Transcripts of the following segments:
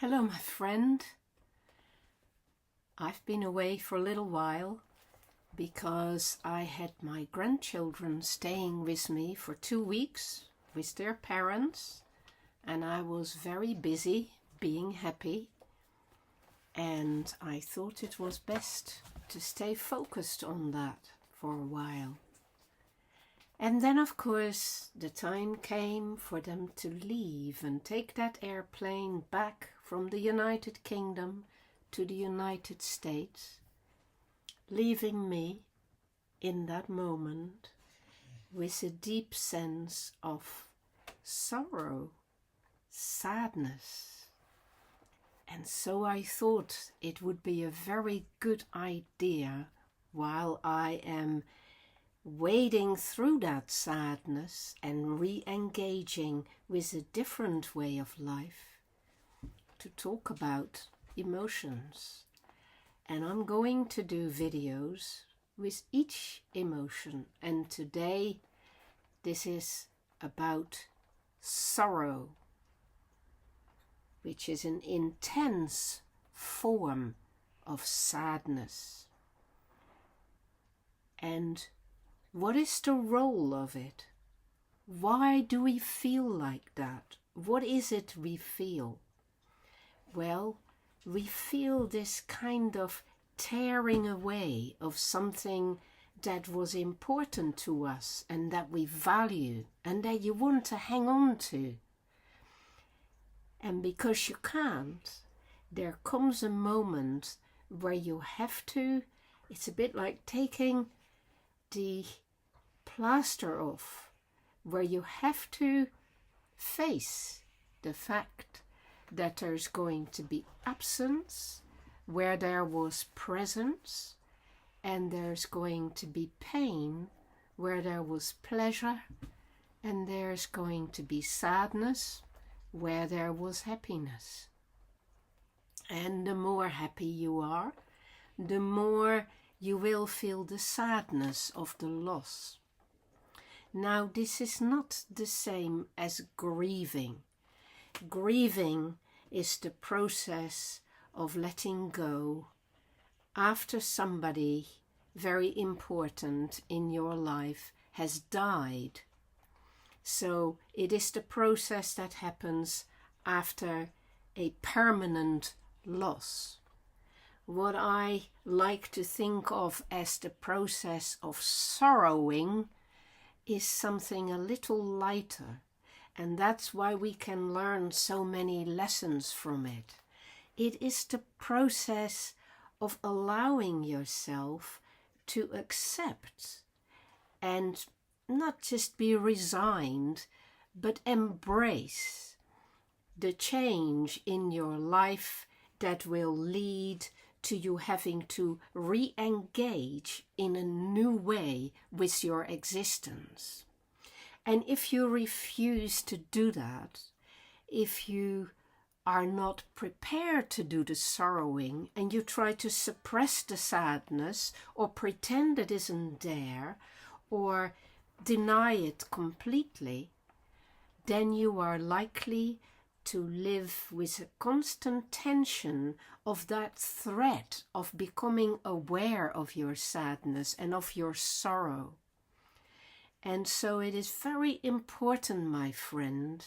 Hello, my friend. I've been away for a little while because I had my grandchildren staying with me for 2 weeks with their parents, and I was very busy being happy, and I thought it was best to stay focused on that for a while. And then, of course, the time came for them to leave and take that airplane back from the United Kingdom to the United States, leaving me in that moment with a deep sense of sorrow, sadness. And so I thought it would be a very good idea, while I am wading through that sadness and re-engaging with a different way of life, to talk about emotions. And I'm going to do videos with each emotion, and today this is about sorrow, which is an intense form of sadness. And what is the role of it? Why do we feel like that? What is it we feel? Well, we feel this kind of tearing away of something that was important to us and that we value and that you want to hang on to. And because you can't, there comes a moment where you have to. It's a bit like taking the plaster off, where you have to face the fact that there's going to be absence where there was presence, and there's going to be pain where there was pleasure, and there's going to be sadness where there was happiness. And the more happy you are, the more you will feel the sadness of the loss. Now, this is not the same as grieving. Grieving is the process of letting go after somebody very important in your life has died. So it is the process that happens after a permanent loss. What I like to think of as the process of sorrowing is something a little lighter, and that's why we can learn so many lessons from it. It is the process of allowing yourself to accept and not just be resigned, but embrace the change in your life that will lead to you having to re-engage in a new way with your existence. And if you refuse to do that, if you are not prepared to do the sorrowing, and you try to suppress the sadness or pretend it isn't there or deny it completely, then you are likely to live with a constant tension of that threat of becoming aware of your sadness and of your sorrow. And so it is very important, my friend,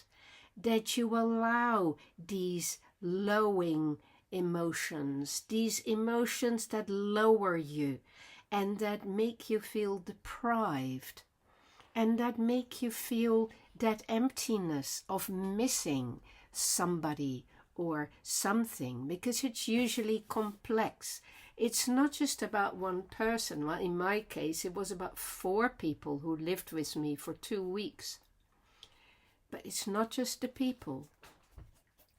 that you allow these lowing emotions, these emotions that lower you and that make you feel deprived and that make you feel that emptiness of missing somebody or something, because it's usually complex. It's not just about one person. Well, in my case, it was about 4 people who lived with me for 2 weeks. But it's not just the people.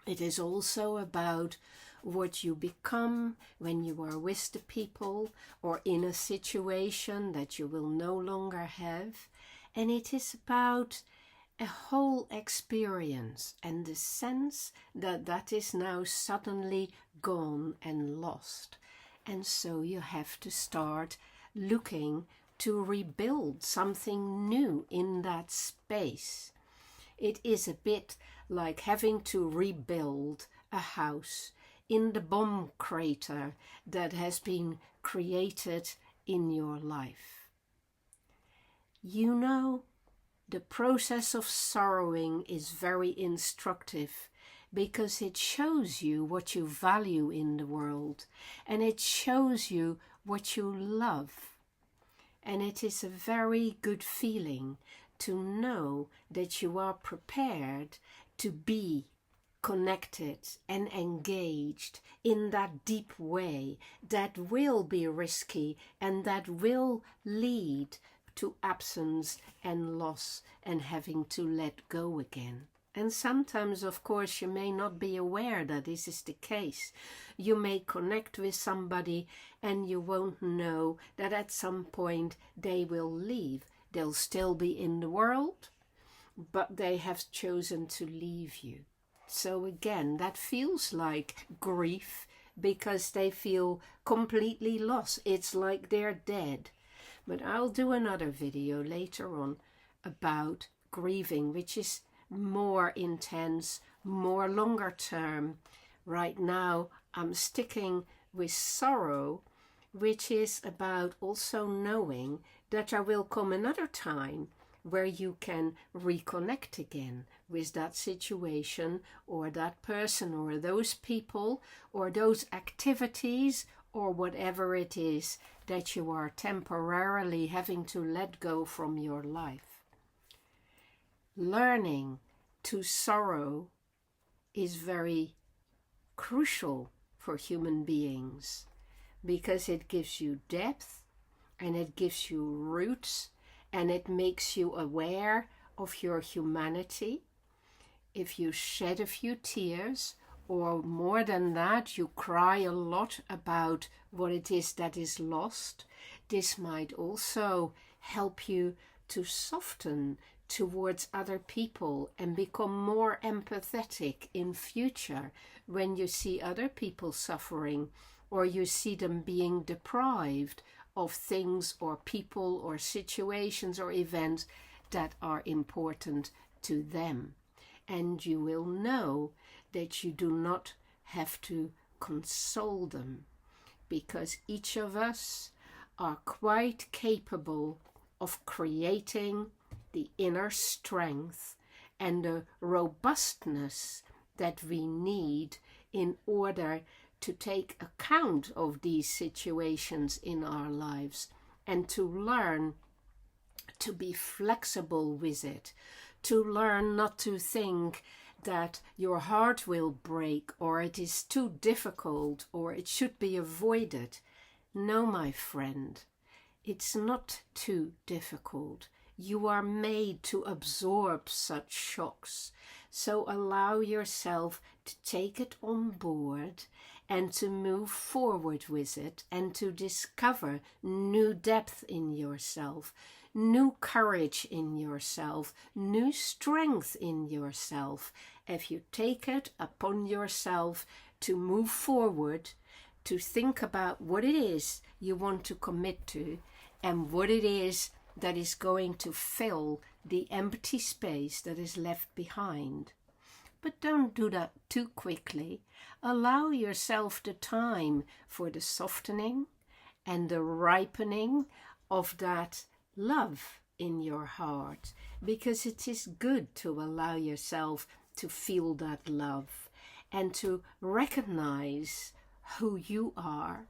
It is also about what you become when you are with the people or in a situation that you will no longer have. And it is about a whole experience and the sense that that is now suddenly gone and lost. And so you have to start looking to rebuild something new in that space. It is a bit like having to rebuild a house in the bomb crater that has been created in your life. You know, the process of sorrowing is very instructive because it shows you what you value in the world, and it shows you what you love. And it is a very good feeling to know that you are prepared to be connected and engaged in that deep way that will be risky and that will lead to absence and loss and having to let go again. And sometimes, of course, you may not be aware that this is the case. You may connect with somebody and you won't know that at some point they will leave. They'll still be in the world, but they have chosen to leave you. So again, that feels like grief because they feel completely lost. It's like they're dead. But I'll do another video later on about grieving, which is more intense, more longer term. Right now, I'm sticking with sorrow, which is about also knowing that there will come another time where you can reconnect again with that situation or that person or those people or those activities or whatever it is that you are temporarily having to let go from your life. Learning to sorrow is very crucial for human beings because it gives you depth and it gives you roots and it makes you aware of your humanity. If you shed a few tears, or more than that, you cry a lot about what it is that is lost, this might also help you to soften towards other people and become more empathetic in future when you see other people suffering or you see them being deprived of things or people or situations or events that are important to them. And you will know that you do not have to console them because each of us are quite capable of creating the inner strength and the robustness that we need in order to take account of these situations in our lives and to learn to be flexible with it, to learn not to think that your heart will break or it is too difficult or it should be avoided. No, my friend, it's not too difficult. You are made to absorb such shocks. So allow yourself to take it on board and to move forward with it and to discover new depth in yourself, new courage in yourself, new strength in yourself. If you take it upon yourself to move forward, to think about what it is you want to commit to and what it is that is going to fill the empty space that is left behind. But don't do that too quickly. Allow yourself the time for the softening and the ripening of that love in your heart, because it is good to allow yourself to feel that love and to recognize who you are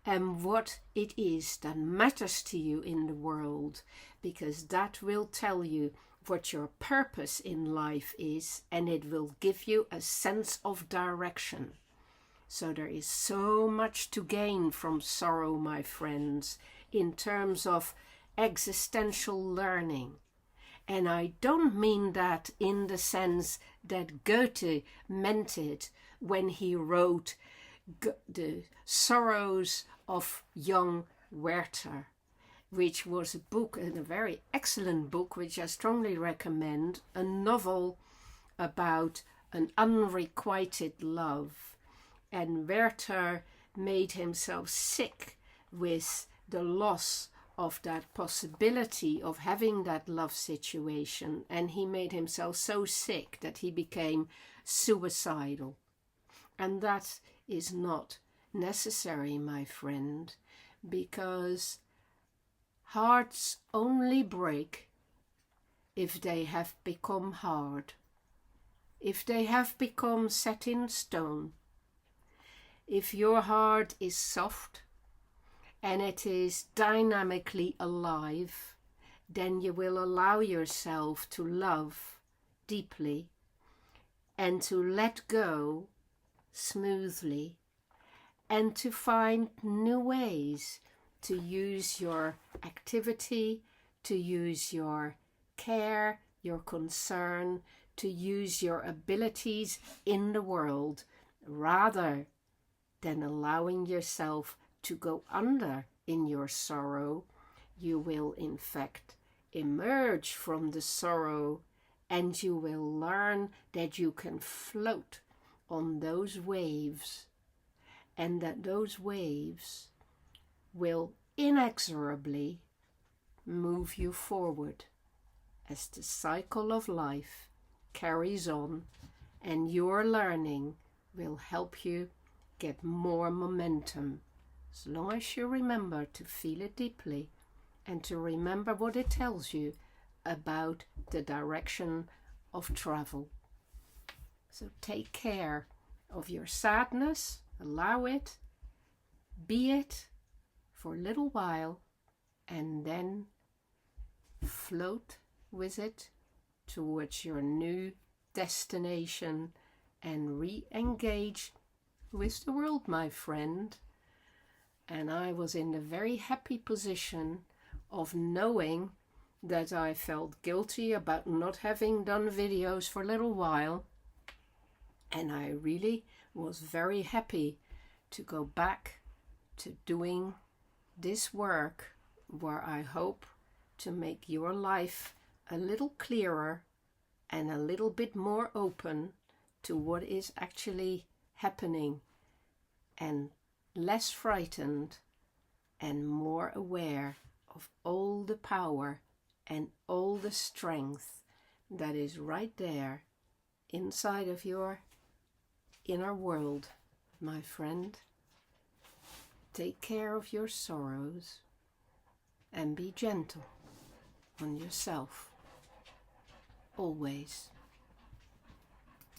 and what it is that matters to you in the world, because that will tell you what your purpose in life is, and it will give you a sense of direction. So there is so much to gain from sorrow, my friends, in terms of existential learning. And I don't mean that in the sense that Goethe meant it when he wrote The Sorrows of Young Werther, which was a book, and a very excellent book, which I strongly recommend, a novel about an unrequited love. And Werther made himself sick with the loss of that possibility of having that love situation, and he made himself so sick that he became suicidal. And that is not necessary, my friend, because hearts only break if they have become hard, if they have become set in stone. If your heart is soft and it is dynamically alive, then you will allow yourself to love deeply and to let go smoothly, and to find new ways to use your activity, to use your care, your concern, to use your abilities in the world, rather than allowing yourself to go under in your sorrow. You will in fact emerge from the sorrow, and you will learn that you can float on those waves, and that those waves will inexorably move you forward as the cycle of life carries on, and your learning will help you get more momentum, as long as you remember to feel it deeply and to remember what it tells you about the direction of travel. So take care of your sadness, allow it, be it for a little while, and then float with it towards your new destination and re-engage with the world, my friend. And I was in the very happy position of knowing that I felt guilty about not having done videos for a little while, and I really was very happy to go back to doing this work, where I hope to make your life a little clearer and a little bit more open to what is actually happening, and less frightened and more aware of all the power and all the strength that is right there inside of your inner world, my friend. Take care of your sorrows and be gentle on yourself, always.